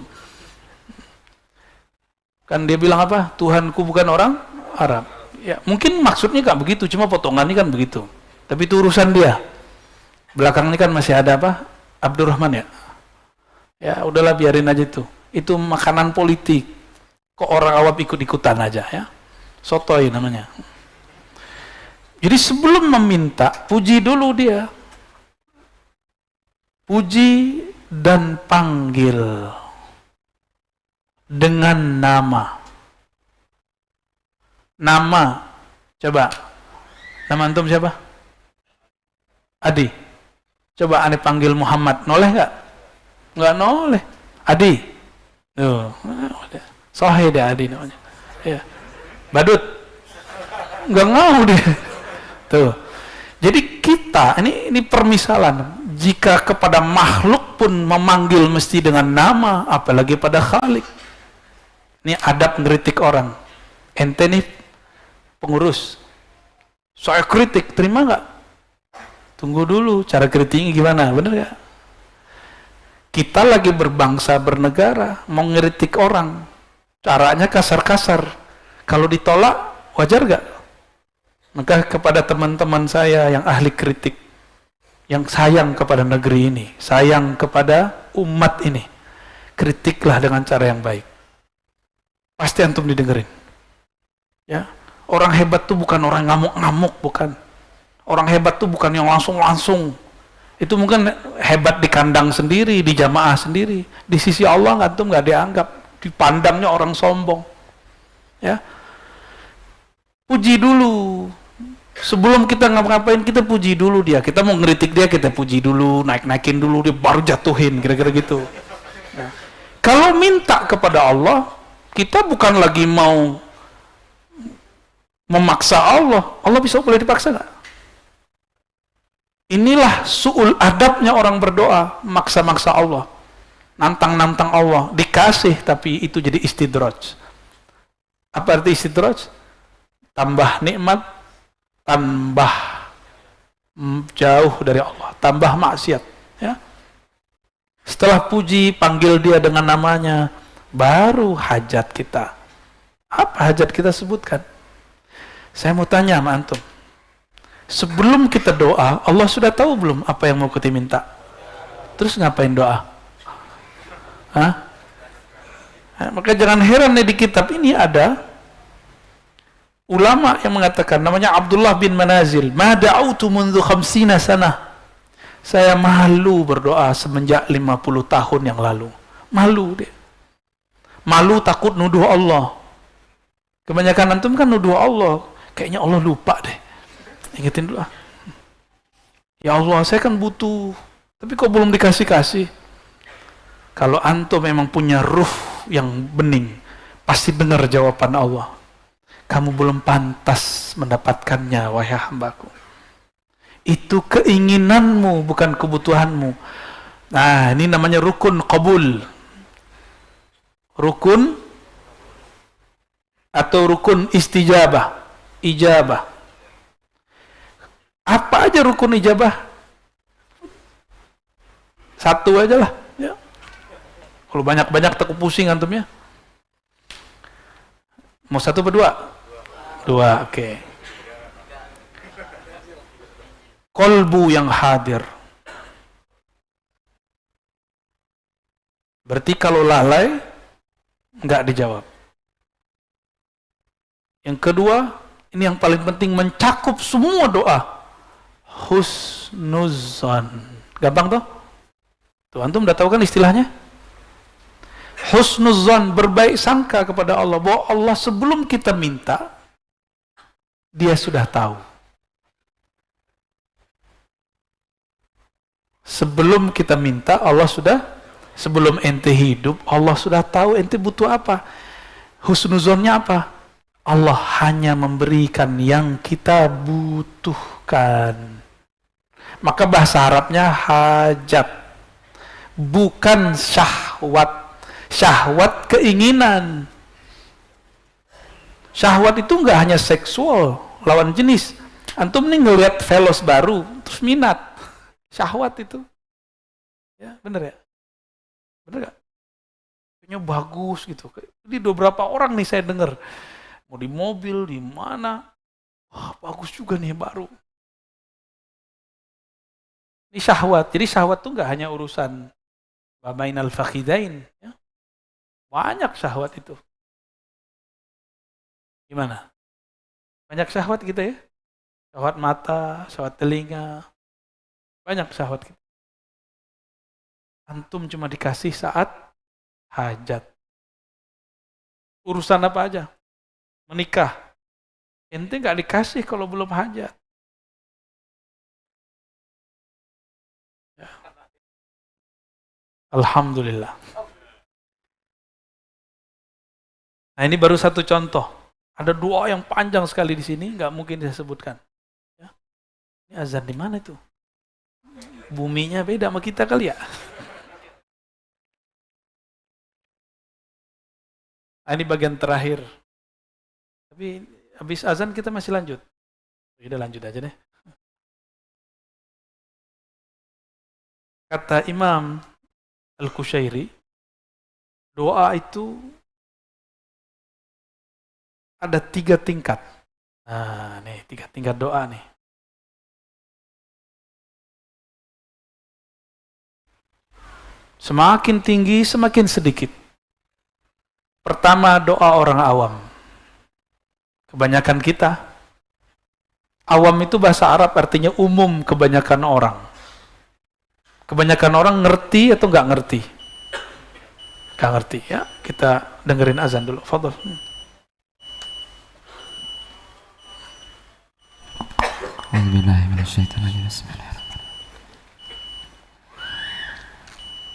Kan dia bilang apa? Tuhanku bukan orang Arab. Ya, mungkin maksudnya nggak begitu, cuma potongannya kan begitu. Tapi itu urusan dia. Belakangnya kan masih ada apa? Abdurrahman, ya. Ya udahlah biarin aja itu. Itu makanan politik. Kok orang awam ikut-ikutan aja ya. Sotoy namanya. Jadi sebelum meminta, puji dulu dia. Puji dan panggil dengan nama. Nama. Coba. Nama antum siapa? Adi. Coba aneh panggil Muhammad. Noleh nggak? Nggak noleh. Adi. Tuh. Sohe deh Adi namanya. Ya. Badut. Nggak ngau dia. Tuh. Jadi kita, ini permisalan. Jika kepada makhluk pun memanggil mesti dengan nama, apalagi pada Khalik. Ini adab ngeritik orang. Ente nih pengurus. Saya kritik, terima nggak? Tunggu dulu, cara kritiknya gimana, bener gak? Kita lagi berbangsa, bernegara, mau ngeritik orang. Caranya kasar-kasar. Kalau ditolak, wajar gak? Maka kepada teman-teman saya yang ahli kritik, yang sayang kepada negeri ini, sayang kepada umat ini, kritiklah dengan cara yang baik. Pasti antum didengerin. Ya, orang hebat tuh bukan orang ngamuk-ngamuk, bukan. Orang hebat tuh bukan yang langsung-langsung. Itu mungkin hebat di kandang sendiri, di jamaah sendiri. Di sisi Allah antum nggak dianggap, dipandangnya orang sombong. Ya, puji dulu. Sebelum kita ngapa-ngapain, kita puji dulu dia. Kita mau ngeritik dia, kita puji dulu, naik-naikin dulu, dia baru jatuhin, kira-kira gitu. Nah, kalau minta kepada Allah, kita bukan lagi mau memaksa Allah. Allah bisa boleh dipaksa nggak? Inilah su'ul adabnya orang berdoa, maksa-maksa Allah, nantang-nantang Allah, dikasih tapi itu jadi istidraj. Apa arti istidraj? Tambah nikmat, tambah jauh dari Allah, tambah maksiat. Ya. Setelah puji, panggil dia dengan namanya, baru hajat kita. Apa hajat kita sebutkan? Saya mau tanya sama antum. Sebelum kita doa, Allah sudah tahu belum apa yang mau kita minta? Terus ngapain doa? Hah? Nah, maka jangan heran nih, di kitab ini ada ulama yang mengatakan, namanya Abdullah bin Manazil, ma da'autu mundhu khamsina sanah. Saya malu berdoa semenjak 50 tahun yang lalu. Malu dia. Malu takut nuduh Allah. Kebanyakan antum kan nuduh Allah. Kayaknya Allah lupa deh. Ingetin dulu. Ya Allah, saya kan butuh. Tapi kok belum dikasih-kasih? Kalau antum memang punya ruh yang bening, pasti dengar jawaban Allah. Kamu belum pantas mendapatkannya, wahai hambaku. Itu keinginanmu, bukan kebutuhanmu. Nah, ini namanya rukun qabul. Rukun atau rukun istijabah. Ijabah. Apa aja rukun ijabah? Satu aja lah. Ya. Kalau banyak-banyak takut pusing antumnya. Mau satu atau dua? Dua, oke. Okay. Kolbu yang hadir. Berarti kalau lalai, nggak dijawab. Yang kedua, ini yang paling penting, mencakup semua doa. Husnuzan. Gampang tuh? Tuh, antum udah tahu kan istilahnya? Husnuzan, berbaik sangka kepada Allah, bahwa Allah sebelum kita minta, dia sudah tahu. Sebelum kita minta, Allah sudah, sebelum ente hidup, Allah sudah tahu ente butuh apa. Husnuzonnya apa? Allah hanya memberikan yang kita butuhkan. Maka bahasa Arabnya hajat, bukan syahwat. Syahwat keinginan. Syahwat itu nggak hanya seksual, lawan jenis. Antum nih ngelihat velos baru, terus minat. Syahwat itu. Ya, bener ya? Bener gak? Kayaknya bagus gitu. Ini beberapa orang nih saya dengar. Mau di mobil, di mana. Wah, bagus juga nih baru. Ini syahwat. Jadi syahwat itu nggak hanya urusan wa bainal fakhidain, ya. Banyak syahwat itu. Gimana? Banyak syahwat kita ya? Syahwat mata, syahwat telinga, banyak syahwat kita. Antum cuma dikasih saat hajat. Urusan apa aja? Menikah. Ente nggak dikasih kalau belum hajat. Ya. Alhamdulillah. Nah ini baru satu contoh. Ada doa yang panjang sekali di sini, nggak mungkin saya sebutkan. Ya. Ini azan di mana itu? Buminya beda sama kita kali ya? Nah, ini bagian terakhir. Tapi habis azan kita masih lanjut. Kita lanjut aja deh. Kata Imam Al-Qushairi, doa itu ada 3 tingkat. Nah, nih 3 tingkat doa nih. Semakin tinggi, semakin sedikit. Pertama, doa orang awam. Kebanyakan kita. Awam itu bahasa Arab artinya umum, kebanyakan orang. Kebanyakan orang ngerti atau nggak ngerti? Nggak ngerti ya. Kita dengerin azan dulu. Fadhol.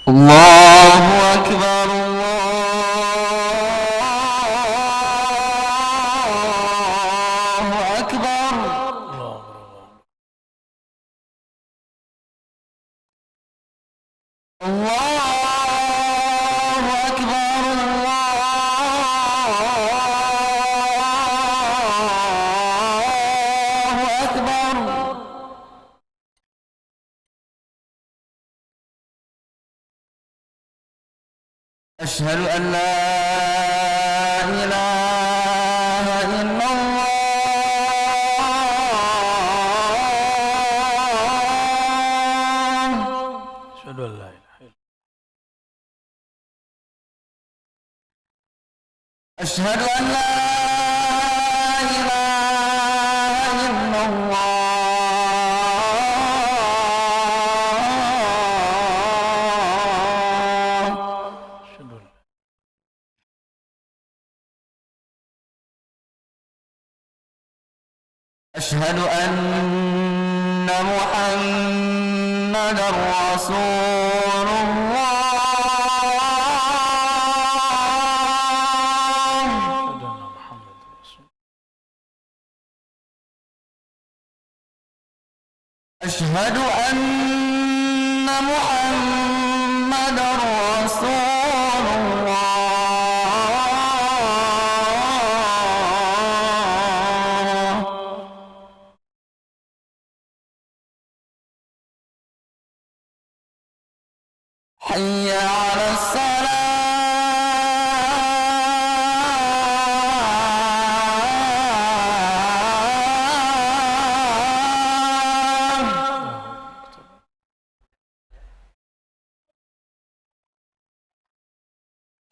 Allahu Akbar, Allahu Akbar. Allahu Akbar, Allahu Akbar. أشهد أن لا إله إلا الله. أشهد أن لا إله إلا أشهد أن لا إله إلا الله. أشهد أن محمدا رسول الله. أشهد أن محمدا رسول الله. حي على الصلاة.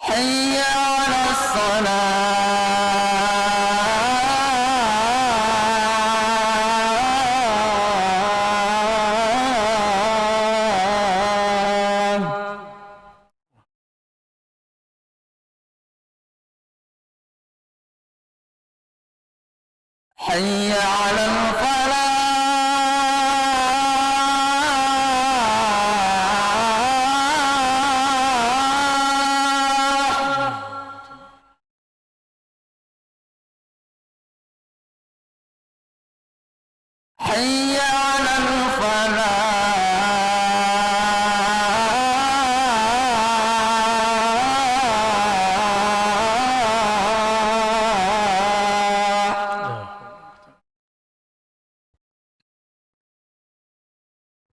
حي على الصلاة. حي على الفلاح. حي على الفلاح.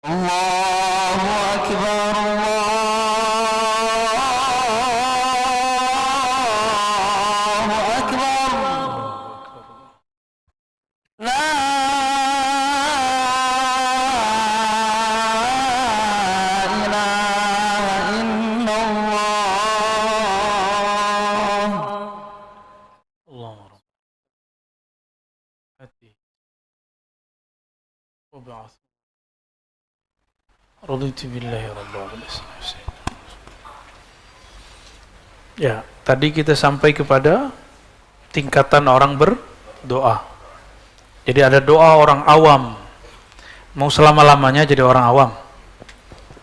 الله أكبر، الله أكبر. لا إله إلا Raditu billahi rabbil alamin. Ya, tadi kita sampai kepada tingkatan orang berdoa. Jadi ada doa orang awam. Mau selama-lamanya jadi orang awam.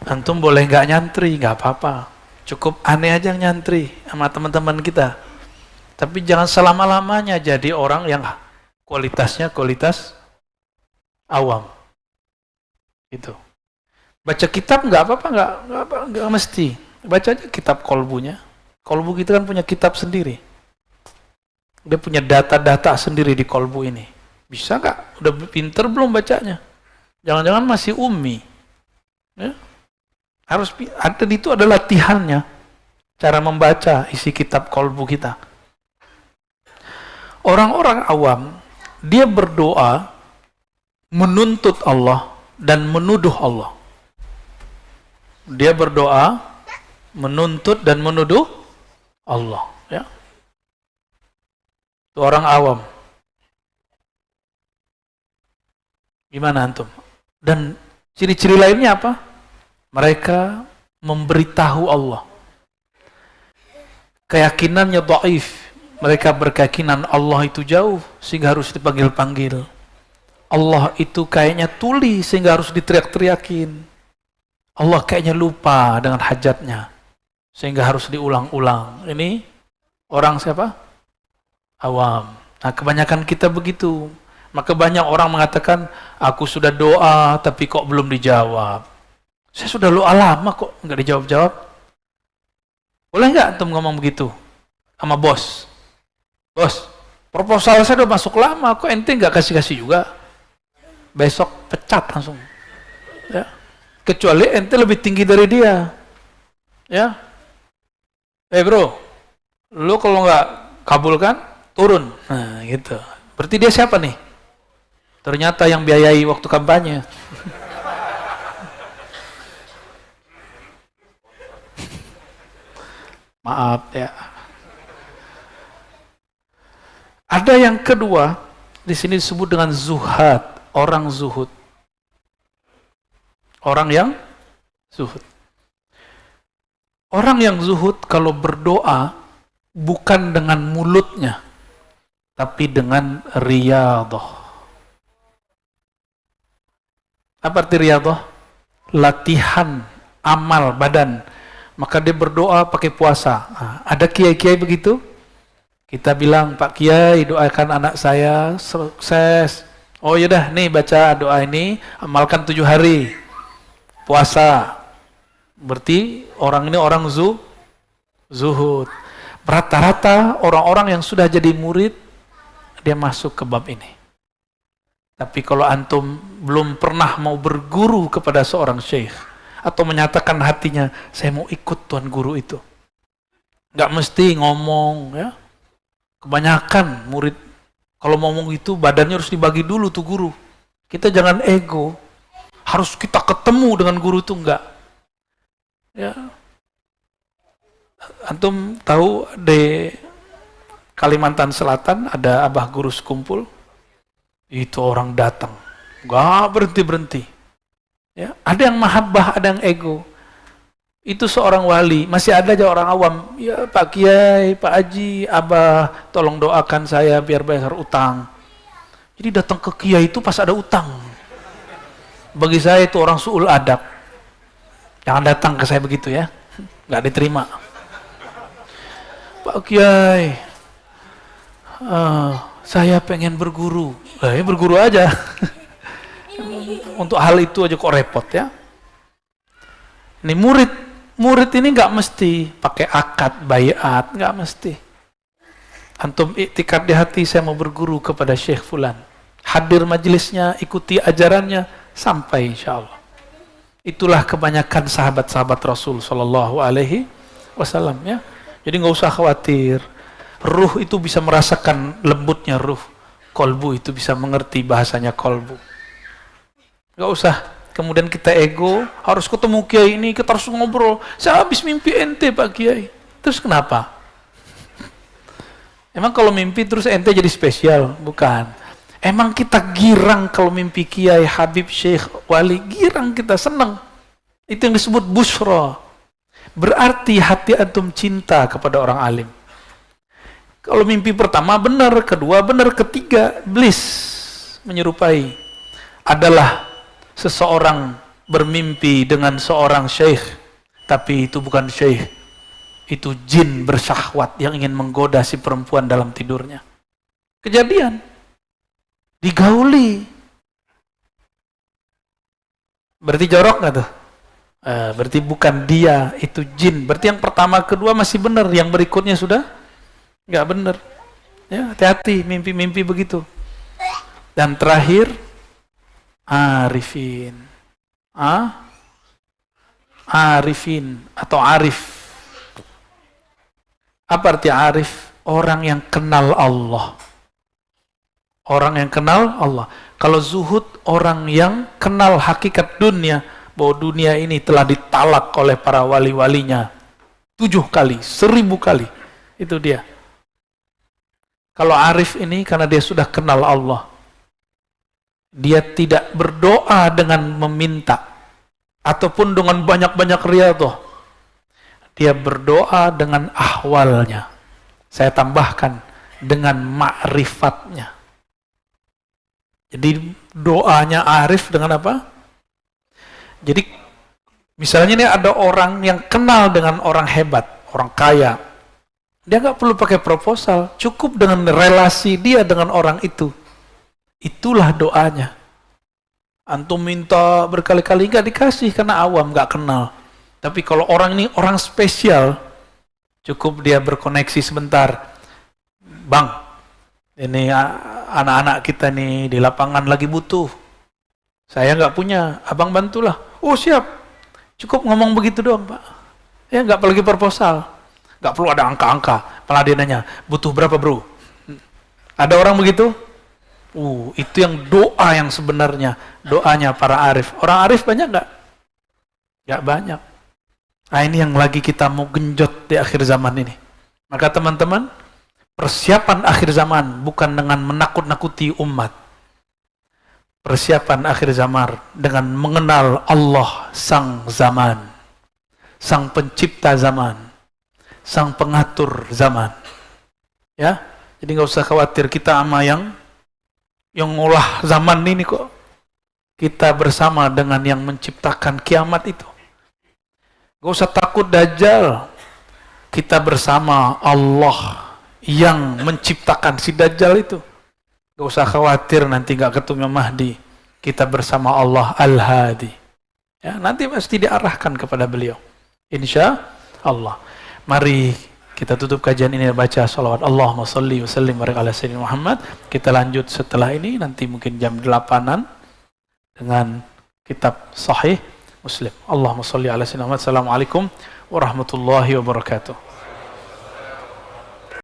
Antum boleh nggak nyantri, nggak apa-apa. Cukup aneh aja nyantri sama teman-teman kita. Tapi jangan selama-lamanya jadi orang yang kualitasnya kualitas awam. Itu. Baca kitab nggak apa-apa, nggak mesti. Baca aja kitab kolbunya. Kolbu kita kan punya kitab sendiri. Dia punya data-data sendiri di kolbu ini. Bisa nggak? Udah pinter belum bacanya? Jangan-jangan masih ummi. Ya? Harus ada itu ada latihannya. Cara membaca isi kitab kolbu kita. Orang-orang awam, dia berdoa menuntut Allah dan menuduh Allah. Dia berdoa menuntut dan menuduh Allah, ya. Itu orang awam. Gimana antum? Dan ciri-ciri lainnya apa? Mereka memberitahu Allah. Keyakinannya dhaif. Mereka berkeyakinan Allah itu jauh sehingga harus dipanggil-panggil. Allah itu kayaknya tuli sehingga harus diteriak-teriakin. Allah kayaknya lupa dengan hajatnya sehingga harus diulang-ulang. Ini orang siapa? Awam. Nah, kebanyakan kita begitu. Maka banyak orang mengatakan, aku sudah doa tapi kok belum dijawab. Saya sudah doa lama kok nggak dijawab-jawab. Boleh nggak antum ngomong begitu sama bos? Bos, proposal saya udah masuk lama, kok ente nggak kasih-kasih juga? Besok pecat langsung. Ya. Kecuali ente lebih tinggi dari dia. Ya. Bro, lu kalau nggak kabulkan, turun. Nah, gitu. Berarti dia siapa nih? Ternyata yang biayai waktu kampanye. Maaf ya. Ada yang kedua, di sini disebut dengan zuhad, orang zuhud. Orang yang zuhud. Orang yang zuhud kalau berdoa bukan dengan mulutnya, tapi dengan riyadhah. Apa arti riyadhah? Latihan amal badan. Maka dia berdoa pakai puasa. Nah, ada kiai-kiai begitu? Kita bilang, Pak Kiai doakan anak saya sukses. Oh yaudah nih baca doa ini, amalkan 7 hari. Puasa. Berarti orang ini orang zuhud. Rata-rata orang-orang yang sudah jadi murid, dia masuk ke bab ini. Tapi kalau antum belum pernah mau berguru kepada seorang syekh, atau menyatakan hatinya, saya mau ikut tuan guru itu. Nggak mesti ngomong, ya. Kebanyakan murid, kalau ngomong itu badannya harus dibagi dulu tuh guru. Kita jangan ego. Harus kita ketemu dengan guru itu enggak. Ya. Antum tahu di Kalimantan Selatan ada abah guru sekumpul. Itu orang datang. Enggak berhenti-berhenti. Ya, ada yang mahabbah, ada yang ego. Itu seorang wali, masih ada aja orang awam. Ya Pak Kiai, Pak Haji, Abah, tolong doakan saya biar bayar utang. Jadi datang ke Kiai itu pas ada utang. Bagi saya itu orang su'ul adab. Jangan datang ke saya begitu ya, nggak diterima. Pak Kiai, saya pengen berguru. Ya berguru aja. Untuk hal itu aja kok repot ya. Ini murid ini nggak mesti pakai akad bayat, nggak mesti. Antum iktikad di hati saya mau berguru kepada Syekh Fulan. Hadir majelisnya, ikuti ajarannya sampai insya Allah. Itulah kebanyakan sahabat-sahabat Rasul Shallallahu Alaihi Wasallam ya. Jadi nggak usah khawatir. Ruh itu bisa merasakan lembutnya ruh. Kolbu itu bisa mengerti bahasanya kolbu. Nggak usah. Kemudian kita ego, harus ketemu Kiai ini, kita harus ngobrol. Saya habis mimpi ente Pak Kiai. Terus kenapa? Emang kalau mimpi terus ente jadi spesial? Bukan. Emang kita girang kalau mimpi kiai, habib, syekh, wali, girang kita, senang. Itu yang disebut busyra. Berarti hati antum cinta kepada orang alim. Kalau mimpi pertama benar, kedua benar, ketiga iblis menyerupai. Adalah seseorang bermimpi dengan seorang syekh, tapi itu bukan syekh. Itu jin bersyahwat yang ingin menggoda si perempuan dalam tidurnya. Kejadian. Digauli. Berarti jorok nggak tuh? Berarti bukan dia, itu jin. Berarti yang pertama, kedua masih benar, yang berikutnya sudah nggak benar. Ya, hati-hati mimpi-mimpi begitu. Dan terakhir, arifin. Arifin atau arif. Apa arti arif? Orang yang kenal Allah. Orang yang kenal Allah. Kalau zuhud, orang yang kenal hakikat dunia, bahwa dunia ini telah ditalak oleh para wali-walinya 7 kali, 1000 kali. Itu dia. Kalau arif ini karena dia sudah kenal Allah. Dia tidak berdoa dengan meminta ataupun dengan banyak-banyak riyadhah. Dia berdoa dengan ahwalnya. Saya tambahkan dengan ma'rifatnya. Jadi doanya arif dengan apa? Jadi misalnya ini ada orang yang kenal dengan orang hebat, orang kaya. Dia nggak perlu pakai proposal, cukup dengan relasi dia dengan orang itu. Itulah doanya. Antum minta berkali-kali nggak dikasih karena awam, nggak kenal. Tapi kalau orang ini orang spesial, cukup dia berkoneksi sebentar. Bang, ini anak-anak kita nih di lapangan lagi butuh. Saya nggak punya, abang bantulah. Oh siap, cukup ngomong begitu doang Pak. Ya nggak perlu lagi proposal, nggak perlu ada angka-angka. Malah dia nanya, butuh berapa bro? Ada orang begitu? Itu yang doa yang sebenarnya, doanya para arif. Orang arif banyak nggak? Nggak banyak. Nah ini yang lagi kita mau genjot di akhir zaman ini. Maka teman-teman, persiapan akhir zaman bukan dengan menakut-nakuti umat. Persiapan akhir zaman dengan mengenal Allah sang zaman, sang pencipta zaman, sang pengatur zaman. Ya, jadi nggak usah khawatir kita sama yang ngolah zaman ini kok. Kita bersama dengan yang menciptakan kiamat itu. Nggak usah takut Dajjal. Kita bersama Allah yang menciptakan si Dajjal itu. Gak usah khawatir nanti gak ketemu Mahdi. Kita bersama Allah Al-Hadi. Ya, nanti pasti diarahkan kepada beliau. Insya Allah. Mari kita tutup kajian ini baca salawat Allahumma salli wa sallim wa barik ala sayyidina Muhammad. Kita lanjut setelah ini nanti mungkin jam 8-an dengan kitab Sahih Muslim. Allahumma salli ala sayyidina Muhammad. Assalamualaikum warahmatullahi wabarakatuh.